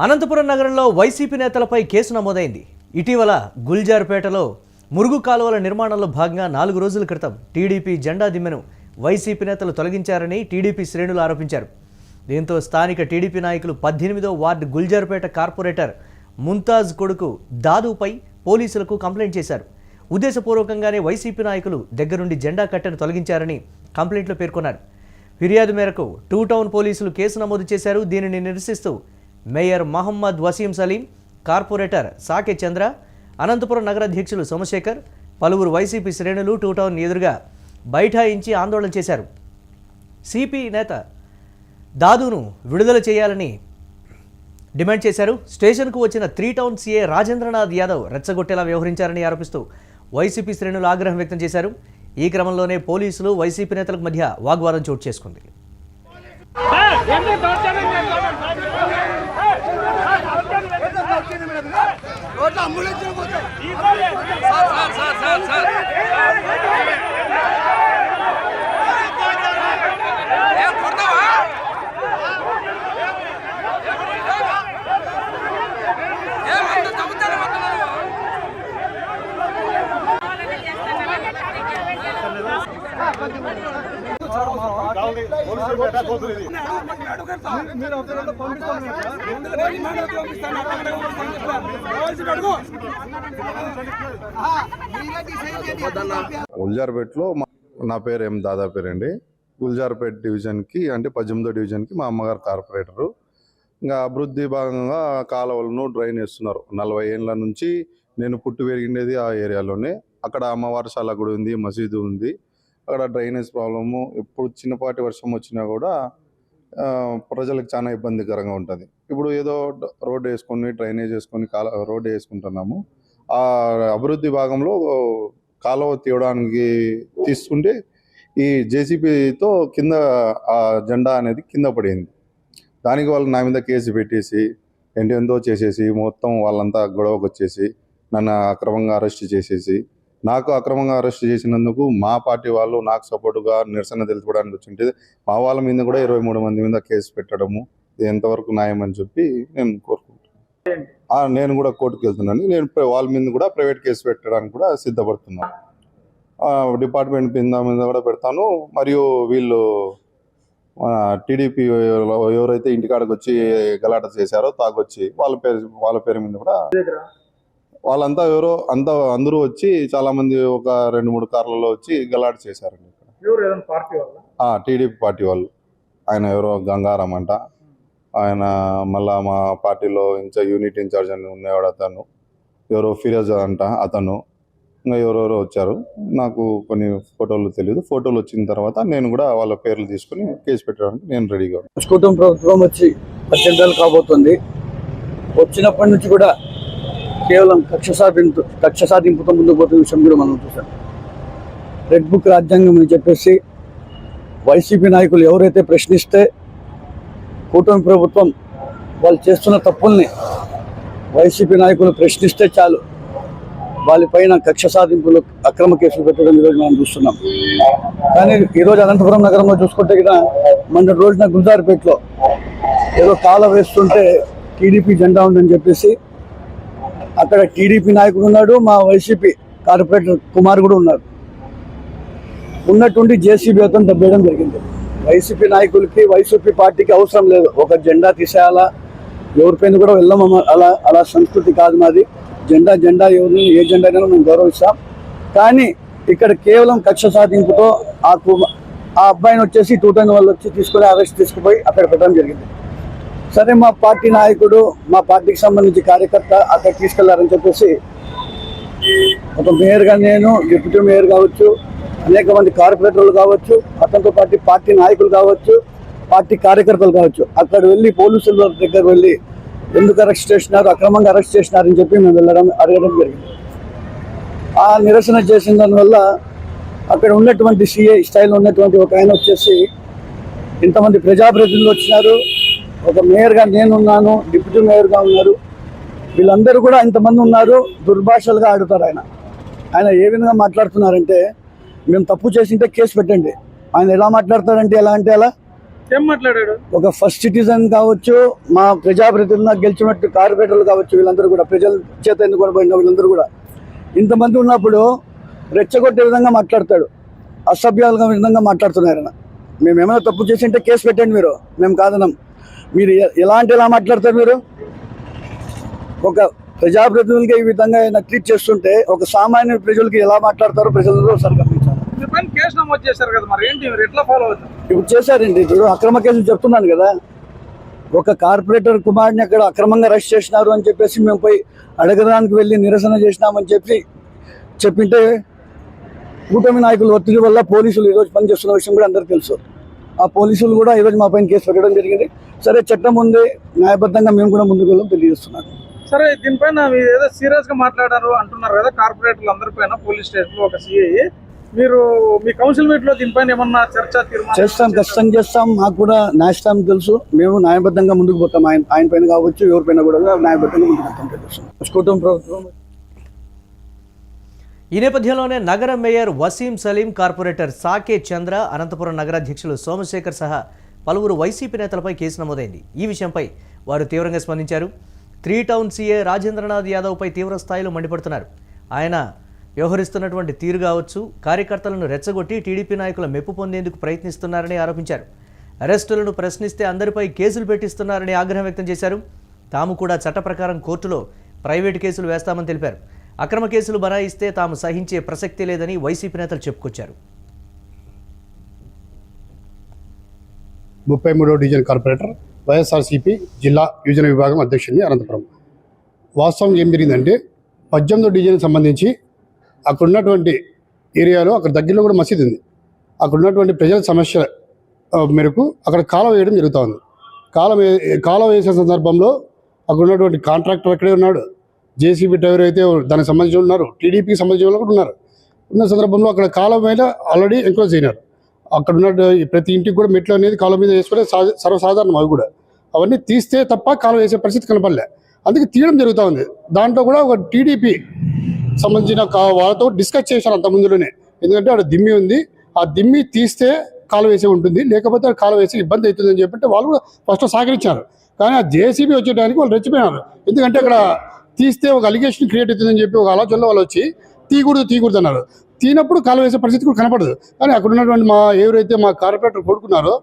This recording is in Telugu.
అనంతపురం నగరంలో వైసీపీ నేతలపై కేసు నమోదైంది. ఇటీవల గుల్జార్పేటలో మురుగు కాలువల నిర్మాణంలో భాగంగా 4 రోజుల క్రితం టీడీపీ జెండా దిమ్మెను వైసీపీ నేతలు తొలగించారని టీడీపీ శ్రేణులు ఆరోపించారు. దీంతో స్థానిక టీడీపీ నాయకులు 18వ వార్డు గుల్జార్పేట కార్పొరేటర్ ముంతాజ్ కొడుకు దాదుపై పోలీసులకు కంప్లైంట్ చేశారు. ఉద్దేశపూర్వకంగానే వైసీపీ నాయకులు దగ్గరుండి జెండా కట్టెను తొలగించారని కంప్లైంట్లో పేర్కొన్నారు. ఫిర్యాదు మేరకు 2 టౌన్ పోలీసులు కేసు నమోదు చేశారు. దీనిని నిరసిస్తూ మేయర్ మహమ్మద్ వసీం సలీం, కార్పొరేటర్ సాకే చంద్ర, అనంతపురం నగర అధ్యక్షులు సోమశేఖర్, పలువురు వైసీపీ శ్రేణులు 2 టౌన్ ఎదురుగా బైఠాయించి ఆందోళన చేశారు. సిపి నేత దాదును విడుదల చేయాలని డిమాండ్ చేశారు. స్టేషన్కు వచ్చిన 3 టౌన్ సీఏ రాజేంద్రనాథ్ యాదవ్ రెచ్చగొట్టేలా వ్యవహరించారని ఆరోపిస్తూ వైసీపీ శ్రేణులు ఆగ్రహం వ్యక్తం చేశారు. ఈ క్రమంలోనే పోలీసులు వైసీపీ నేతలకు మధ్య వాగ్వాదం చోటు చేసుకుంది. గుల్జార్పేటలో నా పేరు ఎం దాదా పేరండి. గుల్జార్పేట డివిజన్కి అంటే 18వ డివిజన్కి మా అమ్మగారు కార్పొరేటరు. ఇంకా అభివృద్ధి భాగంగా కాలువలను డ్రైన్ వేస్తున్నారు. 40 ఏళ్ళ నుంచి నేను పుట్టి పెరిగిండేది ఆ ఏరియాలోనే. అక్కడ అమ్మవారిశాల గుడి ఉంది, మసీదు ఉంది. అక్కడ డ్రైనేజ్ ప్రాబ్లము ఎప్పుడు చిన్నపాటి వర్షం వచ్చినా కూడా ప్రజలకు చాలా ఇబ్బందికరంగా ఉంటుంది. ఇప్పుడు ఏదో రోడ్డు వేసుకొని డ్రైనేజ్ వేసుకొని రోడ్డు వేసుకుంటున్నాము. ఆ అభివృద్ధి భాగంలో కాలువ తీయడానికి తీసుకుంటే ఈ జేసీబీతో కింద ఆ జెండా అనేది కింద పడింది. దానికి వాళ్ళు నా మీద కేసు పెట్టేసి ఎంతో చేసేసి మొత్తం వాళ్ళంతా గొడవకు వచ్చేసి నన్ను అక్రమంగా అరెస్ట్ చేసేసి, నాకు అక్రమంగా అరెస్ట్ చేసినందుకు మా పార్టీ వాళ్ళు నాకు సపోర్టుగా నిరసన తెలుపుకోవడానికి వచ్చింటే మా వాళ్ళ మీద కూడా 23 మంది మీద కేసు పెట్టడము ఇది ఎంతవరకు న్యాయం అని చెప్పి నేను కోరుకుంటున్నాను. నేను కూడా కోర్టుకు వెళ్తున్నాను. నేను వాళ్ళ మీద కూడా ప్రైవేట్ కేసు పెట్టడానికి కూడా సిద్ధపడుతున్నాను. డిపార్ట్మెంట్ మీద కూడా పెడతాను. మరియు వీళ్ళు టీడీపీ ఎవరైతే ఇంటికాడకు వచ్చి గలాట చేశారో తాగొచ్చి వాళ్ళ పేరు మీద కూడా వాళ్ళంతా అందరూ వచ్చి చాలా మంది ఒక 2-3 కార్లలో వచ్చి గలాట చేశారండి. టీడీపీ పార్టీ వాళ్ళు. ఆయన ఎవరో గంగారాం అంట, ఆయన మళ్ళా మా పార్టీలో యూనిట్ ఇన్ఛార్జ్ అని ఉన్నవాడు అతను, ఎవరో ఫిరోజ్ అంట అతను, ఇంకా ఎవరెవరో వచ్చారు. నాకు కొన్ని ఫోటోలు తెలియదు. ఫోటోలు వచ్చిన తర్వాత నేను కూడా వాళ్ళ పేర్లు తీసుకుని కేసు పెట్టడానికి నేను రెడీగా ఉన్నాను. కుటుంబ ప్రభుత్వం వచ్చి 18 ఏళ్ళు కాబోతుంది. వచ్చినప్పటి నుంచి కూడా కేవలం కక్ష సాధింపుతో ముందుకు పోతున్న విషయం కూడా మనం చూసాం. రెడ్ బుక్ రాజ్యాంగం అని చెప్పేసి వైసీపీ నాయకులు ఎవరైతే ప్రశ్నిస్తే కూటమి ప్రభుత్వం వాళ్ళు చేస్తున్న తప్పుల్ని వైసీపీ నాయకులు ప్రశ్నిస్తే చాలు వాళ్ళపైన కక్ష సాధింపులు అక్రమ కేసులు పెట్టడం ఈరోజు మనం చూస్తున్నాం. కానీ ఈరోజు అనంతపురం నగరంలో చూసుకుంటే కదా మొన్న రోజున గుల్జార్పేటలో ఏదో కాల వేస్తుంటే టీడీపీ జెండా ఉందని చెప్పేసి అక్కడ టీడీపీ నాయకుడు ఉన్నాడు, మా వైసీపీ కార్పొరేటర్ కుమార్ కూడా ఉన్నారు. ఉన్నట్టుండి జేసీబీ అతను దబ్బేయడం జరిగింది. వైసీపీ నాయకులకి వైసీపీ పార్టీకి అవసరం లేదు. ఒక జెండా తీసేయాలా, ఎవరిపైన కూడా వెళ్ళాం. అలా సంస్కృతి కాదు మాది. జెండా ఎవరిని ఏ జెండా అయినా మేము గౌరవిస్తాం. కానీ ఇక్కడ కేవలం కక్ష సాధింపుతో ఆ అబ్బాయిని వచ్చేసి 2 టౌన్ వాళ్ళు వచ్చి తీసుకుని అరెస్ట్ తీసుకుపోయి అక్కడ పెట్టడం జరిగింది. సరే, మా పార్టీ నాయకుడు, మా పార్టీకి సంబంధించి కార్యకర్త అక్కడ తీసుకెళ్లారని చెప్పేసి ఒక మేయర్గా నేను, డిప్యూటీ మేయర్ కావచ్చు, అనేక మంది కార్పొరేటర్లు కావచ్చు, అతనితో పార్టీ నాయకులు కావచ్చు, పార్టీ కార్యకర్తలు కావచ్చు, అక్కడ వెళ్ళి పోలీసుల దగ్గర వెళ్ళి ఎందుకు అరెస్ట్ చేసినారు, అక్రమంగా అరెస్ట్ చేసినారని చెప్పి మేము అడగడం జరిగింది. ఆ నిరసన చేసిన దానివల్ల అక్కడ ఉన్నటువంటి సిఐ స్టైల్లో ఉన్నటువంటి ఒక ఆయన వచ్చేసి ఇంతమంది ప్రజాప్రతినిధులు వచ్చినారు, ఒక మేయర్గా నేనున్నాను, డిప్యూటీ మేయర్గా ఉన్నారు, వీళ్ళందరూ కూడా ఇంతమంది ఉన్నారు. దుర్భాషలుగా ఆడుతారు. ఆయన ఏ విధంగా మాట్లాడుతున్నారంటే మేము తప్పు చేసింటే కేసు పెట్టండి. ఆయన ఎలా మాట్లాడతారంటే ఎలా అంటే అలా ఏం మాట్లాడాడు? ఒక ఫస్ట్ సిటిజన్ కావచ్చు, మా ప్రజాప్రతినిధులుగా గెలిచినట్టు కార్పొరేటర్లు కావచ్చు, వీళ్ళందరూ కూడా ప్రజల చేత ఎన్నుకోబడిన వీళ్ళందరూ కూడా ఇంతమంది ఉన్నప్పుడు రెచ్చగొట్టే విధంగా మాట్లాడతాడు, అసభ్యాలుగా విధంగా మాట్లాడుతున్నారు ఆయన. మేము ఏమైనా తప్పు చేసి ఉంటే కేసు పెట్టండి, మీరు మేము కాదనం. మీరు ఎలా మాట్లాడతారు? మీరు ఒక ప్రజాప్రతినిధులకి ఈ విధంగా ఆయన ట్రీట్ చేస్తుంటే ఒక సామాన్య ప్రజలకి ఎలా మాట్లాడతారో ప్రజలందరూ ఒకసారి గమనించాలి. మీ పైన కేసు నమోదు చేశారు కదా, మరి ఏంటి మీరు ఎట్లా ఫాలో అవుతారు? ఇప్పుడు చేశారండి, ఇప్పుడు అక్రమ కేసులు చెప్తున్నాను కదా. ఒక కార్పొరేటర్ కుమారుని అక్కడ అక్రమంగా అరెస్ట్ చేసినారు అని చెప్పేసి మేము పోయి అడగడానికి వెళ్ళి నిరసన చేసినామని చెప్పింటే కూటమి నాయకులు ఒత్తిడి వల్ల పోలీసులు ఈరోజు పనిచేస్తున్న విషయం కూడా అందరికీ తెలుసు. ఆ పోలీసులు కూడా ఈరోజు మా పైన కేసు పెట్టడం జరిగింది. సరే, చట్టం ఉంది, న్యాయబద్ధంగా మేము కూడా ముందుకు వెళ్ళాం తెలియజేస్తున్నాను. సరే, దీనిపైన మీరు ఏదో సీరియస్ గా మాట్లాడారు అంటున్నారు కదా, కార్పొరేటర్లు అందరిపైన పోలీస్ స్టేషన్ లో ఒక సిఐ, మీరు మీ కౌన్సిల్ మీట్ లో దీనిపైన ఏమన్నా చర్చ తీర్మానం చేస్తాం, ఖచ్చితంగా చేస్తాం. మాకు కూడా న్యాయస్థానం తెలుసు, మేము న్యాయబద్ధంగా ముందుకు పోతాం. ఆయన పైన కావచ్చు, ఎవరిపైన కూడా న్యాయబద్ధంగా ముందుకు పోతాం తెలుసు. కుటుంబ ప్రభుత్వం. ఈ నేపథ్యంలోనే నగర మేయర్ వసీం సలీం, కార్పొరేటర్ సాకే చంద్ర, అనంతపురం నగరాధ్యక్షులు సోమశేఖర్ సహా పలువురు వైసీపీ నేతలపై కేసు నమోదైంది. ఈ విషయంపై వారు తీవ్రంగా స్పందించారు. 3 టౌన్ సీఏ రాజేంద్రనాథ్ యాదవ్పై తీవ్ర స్థాయిలో మండిపడుతున్నారు. ఆయన వ్యవహరిస్తున్నటువంటి తీరు కావచ్చు, కార్యకర్తలను రెచ్చగొట్టి టీడీపీ నాయకుల మెప్పు పొందేందుకు ప్రయత్నిస్తున్నారని ఆరోపించారు. అరెస్టులను ప్రశ్నిస్తే అందరిపై కేసులు పెట్టిస్తున్నారని ఆగ్రహం వ్యక్తం చేశారు. తాము కూడా చట్ట ప్రకారం కోర్టులో ప్రైవేటు కేసులు వేస్తామని తెలిపారు. అక్రమ కేసులు బనాయిస్తే తాము సహించే ప్రసక్తి లేదని వైసీపీ నేతలు చెప్పుకొచ్చారు. 33వ డివిజన్ కార్పొరేటర్, వైఎస్ఆర్సీపీ జిల్లా యువజన విభాగం అధ్యక్షుడిని, అనంతపురం. వాస్తవం ఏం జరిగిందంటే 18వ డివిజన్కి సంబంధించి అక్కడ ఉన్నటువంటి ఏరియాలో, అక్కడ దగ్గరలో కూడా మసీదు ఉంది, అక్కడ ఉన్నటువంటి ప్రజల సమస్య మేరకు అక్కడ కాలువ వేయడం జరుగుతూ ఉంది. కాలువ వేసే సందర్భంలో అక్కడ ఉన్నటువంటి కాంట్రాక్టర్ అక్కడే ఉన్నాడు, జేసీబీ డ్రైవర్ అయితే దానికి సంబంధించి ఉన్నారు, టీడీపీకి సంబంధించిన వాళ్ళు కూడా ఉన్నారు. ఉన్న సందర్భంలో అక్కడ కాలువ మీద ఆల్రెడీ ఎంక్వైరీ అయినారు. అక్కడ ఉన్న ప్రతి ఇంటికి కూడా మెట్లు అనేది కాలువ మీద వేసుకునే సర్వసాధారణం. అవి కూడా అవన్నీ తీస్తే తప్ప కాలువ వేసే పరిస్థితి కనపడలే, అందుకే తీయడం జరుగుతూ ఉంది. దాంట్లో కూడా ఒక టీడీపీ సంబంధించిన వాళ్ళతో డిస్కస్ చేశాను అంత ముందులోనే, ఎందుకంటే అక్కడ దిమ్మి ఉంది, ఆ దిమ్మి తీస్తే కాలువ వేసే ఉంటుంది, లేకపోతే కాలువ వేసి ఇబ్బంది అవుతుందని చెప్పి వాళ్ళు కూడా ఫస్ట్ సహకరించారు. కానీ ఆ జేసీబీ వచ్చేటానికి వాళ్ళు రెచ్చిపోయినారు, ఎందుకంటే అక్కడ తీస్తే ఒక అలిగేషన్ క్రియేట్ అవుతుందని చెప్పి ఒక ఆలోచనలో వాళ్ళు వచ్చి తీయకూడదు అన్నారు. తీనప్పుడు కాలువ వేసే పరిస్థితి కూడా కనపడదు. కానీ అక్కడ ఉన్నటువంటి ఎవరైతే మా కార్పొరేటర్ కొడుకున్నారో